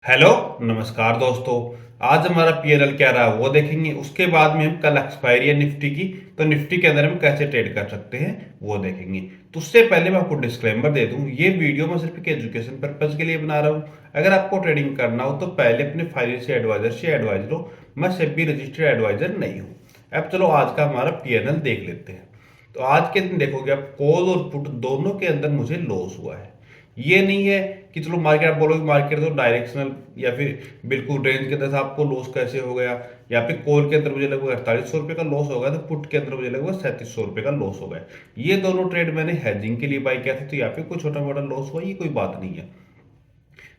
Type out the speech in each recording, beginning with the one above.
Hello. नमस्कार दोस्तों। आज हमारा पीएनएल क्या रहा वो देखेंगे। उसके बाद में हम कल एक्सपायरी है निफ्टी की, तो निफ्टी के अंदर हम कैसे ट्रेड कर सकते हैं वो देखेंगे। तो उससे पहले मैं आपको डिस्क्लेमर दे दूं, ये वीडियो मैं सिर्फ एक एजुकेशन पर्पज के लिए बना रहा हूँ। अगर आपको ट्रेडिंग करना हो तो पहले अपने फाइनेंशियल एडवाइजर से एडवाइज लो। मैं सेबी रजिस्टर्ड एडवाइजर नहीं हूँ। अब चलो आज का हमारा पीएनएल देख लेते हैं। तो आज के दिन देखोगे आप कॉल और पुट दोनों के अंदर मुझे लॉस हुआ है। ये नहीं है कि चलो मार्केट, आप बोलोगे मार्केट तो डायरेक्शनल या फिर बिल्कुल रेंज के अंदर आपको लॉस कैसे हो गया। या फिर कॉल के अंदर मुझे लगभग 4800 रुपये का लॉस हो गया, तो पुट के अंदर मुझे लगभग 3700 रुपये का लॉस हो गया। ये दोनों ट्रेड मैंने हेजिंग के लिए बाई किया था, तो यहाँ पे कोई छोटा मोटा लॉस हुआ, ये कोई बात नहीं है।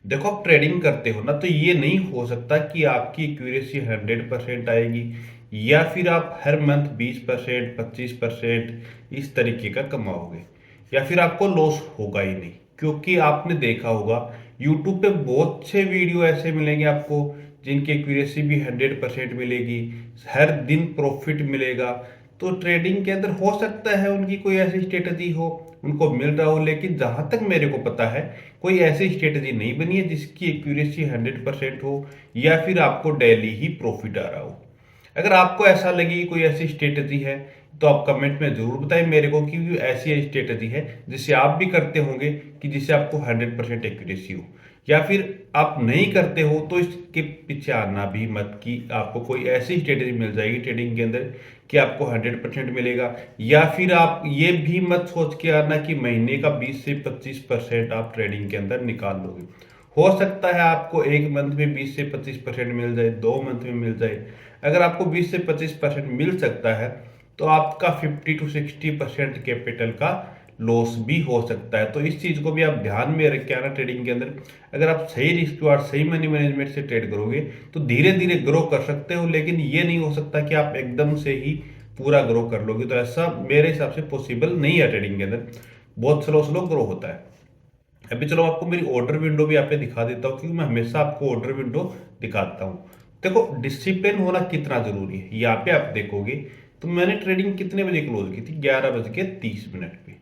देखो आप ट्रेडिंग करते हो ना, तो ये नहीं हो सकता कि आपकी एक्यूरेसी 100% आएगी या फिर आप हर मंथ 20% 25% इस तरीके का कमाओगे, या फिर आपको लॉस होगा ही नहीं। क्योंकि आपने देखा होगा यूट्यूब पे बहुत से वीडियो ऐसे मिलेंगे आपको जिनकी एक्यूरेसी भी 100% मिलेगी, हर दिन प्रॉफिट मिलेगा। तो ट्रेडिंग के अंदर हो सकता है उनकी कोई ऐसी स्ट्रेटजी हो, उनको मिल रहा हो, लेकिन जहां तक मेरे को पता है कोई ऐसी स्ट्रेटजी नहीं बनी है जिसकी एक्यूरेसी 100% हो या फिर आपको डेली ही प्रॉफिट आ रहा हो। अगर आपको ऐसा लगे कि कोई ऐसी स्ट्रेटजी है तो आप कमेंट में जरूर बताएं मेरे को कि ऐसी स्ट्रेटजी है जिसे आप भी करते होंगे, कि जिससे आपको 100% एक्यूरेसी हो। या फिर आप नहीं करते हो तो इसके पीछे आना भी मत कि आपको कोई ऐसी स्ट्रेटजी मिल जाएगी ट्रेडिंग के अंदर कि आपको 100% मिलेगा। या फिर आप ये भी मत सोच के आना कि महीने का 20 से 25% आप ट्रेडिंग के अंदर निकाल लोगे। हो सकता है आपको एक मंथ में 20 से 25% मिल जाए, 2 मंथ में मिल जाए। अगर आपको 20 से 25% मिल सकता है तो आपका 50 to 60% कैपिटल का लॉस भी हो सकता है। तो इस चीज को भी आप ध्यान में रख के आना ट्रेडिंग के अंदर। अगर आप सही रिस्क और सही मनी मैनेजमेंट से ट्रेड करोगे तो धीरे धीरे ग्रो कर सकते हो, लेकिन ये नहीं हो सकता कि आप एकदम से ही पूरा ग्रो कर लोगे। तो ऐसा मेरे हिसाब से पॉसिबल नहीं है ट्रेडिंग के अंदर, बहुत स्लो स्लो ग्रो होता है। अभी चलो आपको मेरी ऑर्डर विंडो भी यहाँ पे दिखा देता हूँ, क्योंकि मैं हमेशा आपको ऑर्डर विंडो दिखाता हूँ। देखो डिसिप्लिन होना कितना जरूरी है, यहाँ पे आप देखोगे तो मैंने ट्रेडिंग कितने बजे क्लोज की थी, 11:30 पे।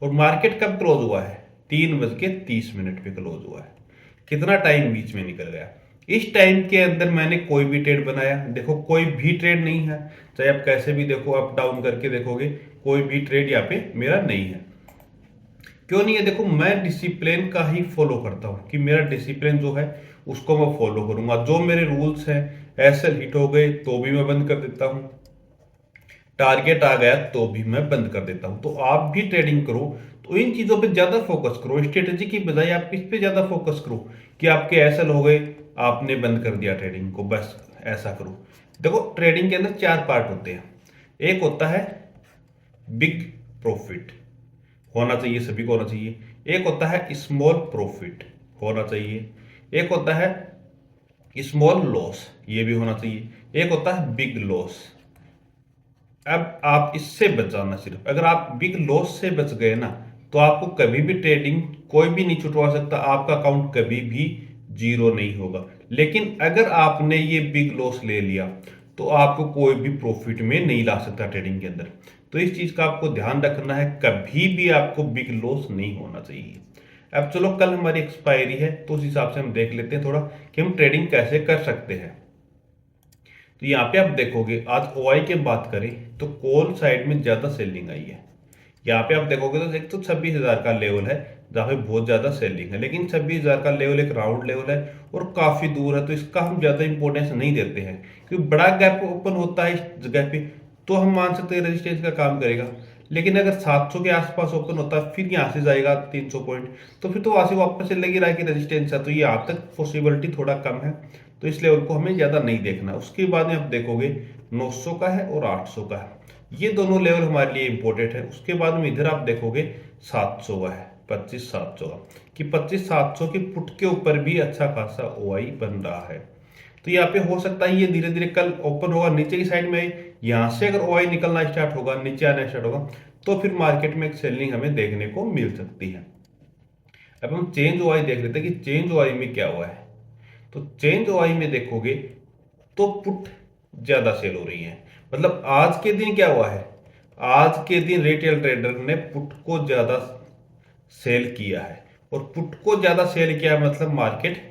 और मार्केट कब क्लोज हुआ है, 3:30 पे क्लोज हुआ है। कितना टाइम बीच में निकल गया। इस टाइम के अंदर मैंने कोई भी ट्रेड बनाया, देखो कोई भी ट्रेड नहीं है। चाहे आप कैसे भी देखो, अप डाउन करके देखोगे, कोई भी ट्रेड यहाँ पे मेरा नहीं है। क्यों नहीं है, देखो मैं डिसिप्लिन का ही फॉलो करता हूँ कि मेरा डिसिप्लिन जो है उसको मैं फॉलो करूंगा। जो मेरे रूल्स हैं, एसएल हिट हो गए तो भी मैं बंद कर देता हूँ, टारगेट आ गया तो भी मैं बंद कर देता हूं। तो आप भी ट्रेडिंग करो तो इन चीजों पे ज्यादा फोकस करो, स्ट्रेटेजी की बजाय आप इस पे ज्यादा फोकस करो कि आपके एसएल हो गए, आपने बंद कर दिया ट्रेडिंग को, बस ऐसा करो। देखो ट्रेडिंग के अंदर 4 पार्ट होते हैं। एक होता है बिग प्रॉफिट, होना चाहिए, सभी को होना चाहिए। एक होता है स्मॉल प्रॉफिट, होना चाहिए। एक होता है स्मॉल लॉस, ये भी होना चाहिए। एक होता है बिग लॉस। अब आप इससे बच जाना, सिर्फ अगर आप बिग लॉस से बच गए ना तो आपको कभी भी ट्रेडिंग कोई भी नहीं छुटवा सकता, आपका अकाउंट कभी भी जीरो नहीं होगा। लेकिन अगर आपने ये बिग लॉस ले लिया तो आपको कोई भी प्रॉफिट में नहीं ला सकता ट्रेडिंग के अंदर। तो इस चीज का आपको ध्यान रखना है, कभी भी आपको बिग लॉस नहीं होना चाहिए। अब चलो कल हमारी एक्सपायरी है तो उस हिसाब से हम देख लेते हैं थोड़ा कि हम ट्रेडिंग कैसे कर सकते हैं। तो यहाँ पे आप देखोगे आज ओआई की बात करें तो कॉल साइड में ज्यादा सेलिंग आई है। यहाँ पे आप देखोगे तो एक तो 26,000 का लेवल है जहाँ पे बहुत ज्यादा सेलिंग है, लेकिन 26,000 का लेवल एक राउंड लेवल है और काफी दूर है, तो इसका हम ज्यादा इंपॉर्टेंस नहीं देते हैं। क्योंकि बड़ा गैप ओपन होता है इस जगह पे तो हम मान सकते हैं रेजिस्टेंस का काम करेगा। लेकिन अगर 700 के आसपास ओपन होता है फिर यहाँ से जाएगा 300 पॉइंट, तो फिर तो वहां से वापस से लगी रहा कि रेजिस्टेंस है, तो यहाँ तक पॉसिबिलिटी थोड़ा कम है। तो इस लेवल को हमें ज्यादा नहीं देखना। उसके बाद में आप देखोगे 900 का है और 800 का है, ये दोनों लेवल हमारे लिए इंपॉर्टेंट है। उसके बाद में इधर आप देखोगे 700 का है, 25,700 का, कि 25,700 के पुट के ऊपर भी अच्छा खासा ओआई बन रहा है। तो यहाँ पे हो सकता है ये धीरे धीरे कल ओपन होगा नीचे की साइड में, यहाँ से अगर ओआई निकलना स्टार्ट होगा, नीचे आना स्टार्ट होगा, तो फिर मार्केट में एक सेलिंग हमें देखने को मिल सकती है। अब हम चेंज ओआई देख लेते हैं कि चेंज ओआई में क्या हुआ है। तो चेंज ओआई में देखोगे तो पुट ज्यादा सेल हो रही है। मतलब आज के दिन क्या हुआ है, आज के दिन रिटेल ट्रेडर ने पुट को ज्यादा सेल किया है। और पुट को ज्यादा सेल किया मतलब मार्केट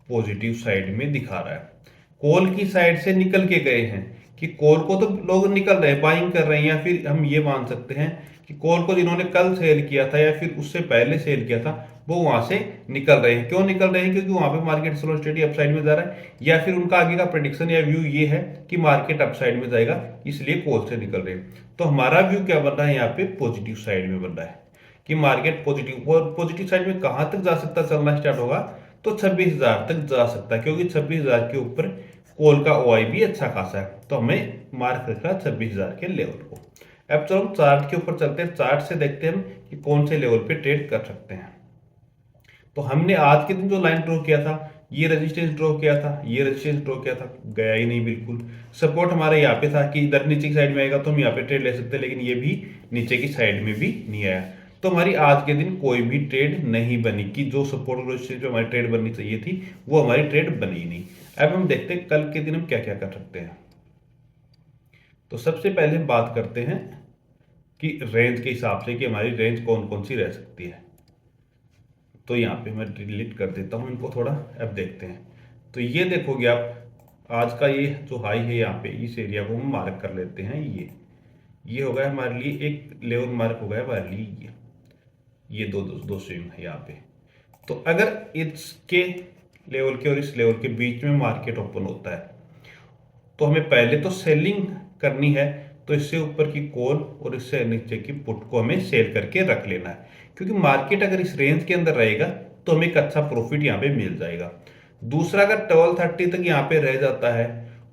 पॉजिटिव साइड में दिखा रहा है। कॉल की साइड से निकल के गए हैं कि कॉल को तो लोग निकल रहे हैं, बाइंग कर रहे हैं, या फिर हम ये मान सकते हैं कि कॉल को जिन्होंने कल सेल किया था या फिर उससे पहले सेल किया था वो वहां से निकल रहे हैं। क्यों निकल रहे हैं? क्योंकि वहां पे मार्केट स्लो स्टेडी अपसाइड में जा रहा है, या फिर उनका आगे का प्रेडिक्शन या व्यू ये है कि मार्केट अपसाइड में जाएगा, इसलिए कॉल से निकल रहे हैं। तो हमारा व्यू क्या बन रहा है यहाँ पे? पॉजिटिव साइड में बन रहा है कि मार्केट पॉजिटिव, और पॉजिटिव साइड में कहां तक जा सकता, चलना स्टार्ट होगा तो 26,000 तक जा सकता है, क्योंकि 26,000 के ऊपर कॉल का ओआई भी अच्छा खासा है। तो हमें मार्क रखना 26,000 के लेवल को। अब चलो हम चार्ट के ऊपर चलते हैं, चार्ट से देखते हैं हम कि कौन से लेवल पे ट्रेड कर सकते हैं। तो हमने आज के दिन जो लाइन ड्रॉ किया था, ये रेजिस्टेंस ड्रॉ किया था, ये रेजिस्टेंस ड्रॉ किया था, गया ही नहीं बिल्कुल। सपोर्ट हमारा यहाँ पे था कि इधर नीचे की साइड में आएगा तो हम यहाँ पे ट्रेड ले सकते हैं, लेकिन ये भी नीचे की साइड में भी नहीं आया। तो हमारी आज के दिन कोई भी ट्रेड नहीं बनी कि जो सपोर्ट रेजिस्टेंस पे हमारी ट्रेड बननी चाहिए थी वो हमारी ट्रेड बनी ही नहीं। अब हम देखते हैं कल के दिन हम क्या क्या कर सकते हैं। तो सबसे पहले हम बात करते हैं कि रेंज के हिसाब से कि हमारी रेंज कौन कौन सी रह सकती है। तो यहाँ पे मैं डिलीट कर देता हूँ इनको थोड़ा। अब देखते हैं, तो ये देखोगे आप आज का ये जो हाई है यहाँ पे, इस एरिया को हम मार्क कर लेते हैं। ये हो गया हमारे लिए एक लेवल मार्क हो गया हमारे लिए, ये दो स्विंग है यहाँ पे। तो अगर इसके लेवल के और इस लेवल के बीच में मार्केट ओपन होता है तो हमें पहले तो सेलिंग करनी है, तो इससे ऊपर की कॉल और इससे नीचे की पुट को हमें सेल करके रख लेना है, क्योंकि मार्केट अगर इस रेंज के अंदर रहेगा तो हमें एक अच्छा प्रॉफिट यहाँ पे मिल जाएगा। दूसरा, अगर 1230 तक यहाँ पे रह जाता है,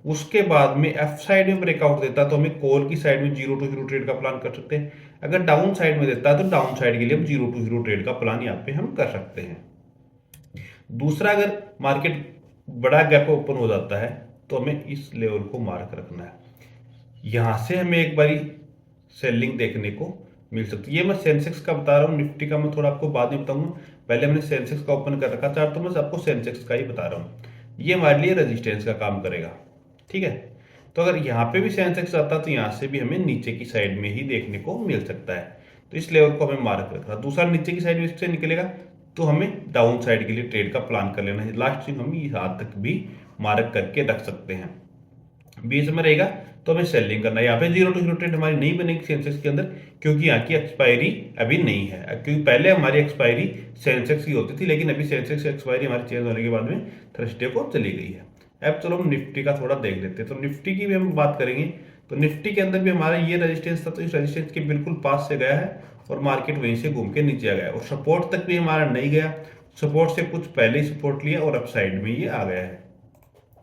उसके बाद में एफ साइड में ब्रेकआउट देता है तो हमें कॉल की साइड में 0 to 0 ट्रेड का प्लान कर सकते हैं। अगर डाउन साइड में देता है तो डाउन साइड के लिए हम 0 to 0 ट्रेड का प्लान यहाँ पे हम कर सकते हैं। दूसरा, अगर मार्केट बड़ा गैप ओपन हो जाता है तो हमें इस लेवल को मार्क रखना है। यहां से हमें एक बारी सेलिंग देखने को मिल सकती है। ये मैं सेंसेक्स का बता रहा हूँ, निफ्टी का मैं थोड़ा आपको बाद में बताऊंगा। पहले हमने सेंसेक्स का ओपन कर रखा चार्ट, तो मैं आपको सेंसेक्स का ही बता रहा हूँ। ये हमारे लिए रेजिस्टेंस का काम करेगा, ठीक है। तो अगर यहाँ पे भी सेंसेक्स आता तो यहाँ से भी हमें नीचे की साइड में ही देखने को मिल सकता है, तो इस लेवल को हमें मार्क रखना। दूसरा, नीचे की साइड में इससे निकलेगा तो हमें डाउन साइड के लिए ट्रेड का प्लान कर लेना है। लास्ट स्विंग हम यहाँ तक भी मार्क करके रख सकते हैं। बीच में रहेगा तो हमें सेलिंग करना है। यहाँ पे 0 to 0 ट्रेड हमारी नहीं बनेगी सेंसेक्स के अंदर, क्योंकि यहाँ की एक्सपायरी अभी नहीं है। क्योंकि पहले हमारी एक्सपायरी सेंसेक्स की होती थी, लेकिन अभी सेंसेक्स की एक्सपायरी हमारी चेंज होने के बाद में थर्सडे को चली गई है। अब चलो हम निफ्टी का थोड़ा देख लेते हैं। तो निफ्टी की भी हम बात करेंगे। तो निफ्टी के अंदर भी हमारा ये रेजिस्टेंस था, तो इस रेजिस्टेंस के बिल्कुल पास से गया है और मार्केट वहीं से घूम के नीचे आ गया, और सपोर्ट तक भी हमारा नहीं गया, सपोर्ट से कुछ पहले ही सपोर्ट लिया और अपसाइड में ये आ गया है।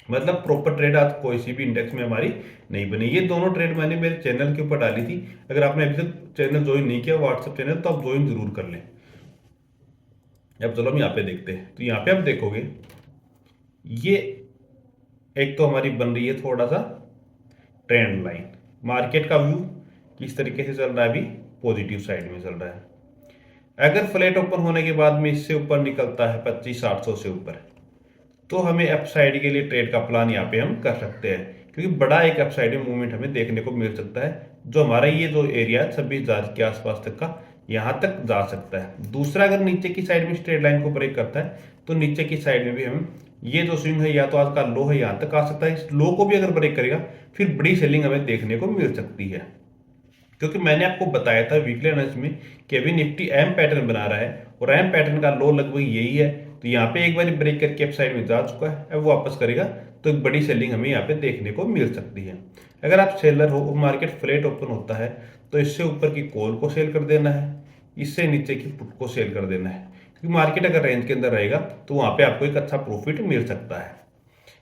मतलब प्रॉपर ट्रेड आज कोई सी भी इंडेक्स में हमारी नहीं बनी। ये दोनों ट्रेड मैंने मेरे चैनल के ऊपर डाली थी। अगर आपने अभी तक चैनल ज्वाइन नहीं किया व्हाट्सएप चैनल, तो आप ज्वाइन जरूर कर लें। अब चलो हम यहाँ पे देखते हैं। तो यहाँ पे आप देखोगे ये एक तो हमारी बन रही है थोड़ा सा ट्रेंड लाइन। मार्केट का व्यू किस तरीके से चल रहा है? अभी पॉजिटिव साइड में चल रहा है। अगर फ्लैट ओपन होने के बाद में इससे ऊपर निकलता है 25,800 से ऊपर, तो हमें अपसाइड के लिए ट्रेड का प्लान यहाँ पे हम कर सकते हैं, क्योंकि बड़ा एक अपसाइड में मूवमेंट हमें देखने को मिल सकता है। जो हमारा ये जो एरिया 26,000 के आसपास तक का, यहाँ तक जा सकता है। दूसरा, अगर नीचे की साइड में स्ट्रेट लाइन को ब्रेक करता है तो नीचे की साइड में भी हम ये जो स्विंग है, या तो आज का लो है, यहाँ तक आ सकता है। इस लो को भी अगर ब्रेक करेगा फिर बड़ी सेलिंग हमें देखने को मिल सकती है, क्योंकि मैंने आपको बताया था वीकली एनालिसिस में कि अभी निफ्टी एम पैटर्न बना रहा है और एम पैटर्न का लो लगभग यही है। तो यहाँ पे एक बार ब्रेक करके अप साइड में जा चुका है, अब वापस करेगा तो एक बड़ी सेलिंग हमें यहाँ पे देखने को मिल सकती है। अगर आप सेलर हो, मार्केट फ्लैट ओपन होता है तो इससे ऊपर की कॉल को सेल कर देना है, इससे नीचे की पुट को सेल कर देना है, क्योंकि मार्केट अगर रेंज के अंदर रहेगा तो वहाँ पे आपको एक अच्छा प्रॉफिट मिल सकता है।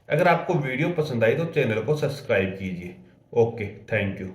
अगर आपको वीडियो पसंद आई तो चैनल को सब्सक्राइब कीजिए। Okay, thank you.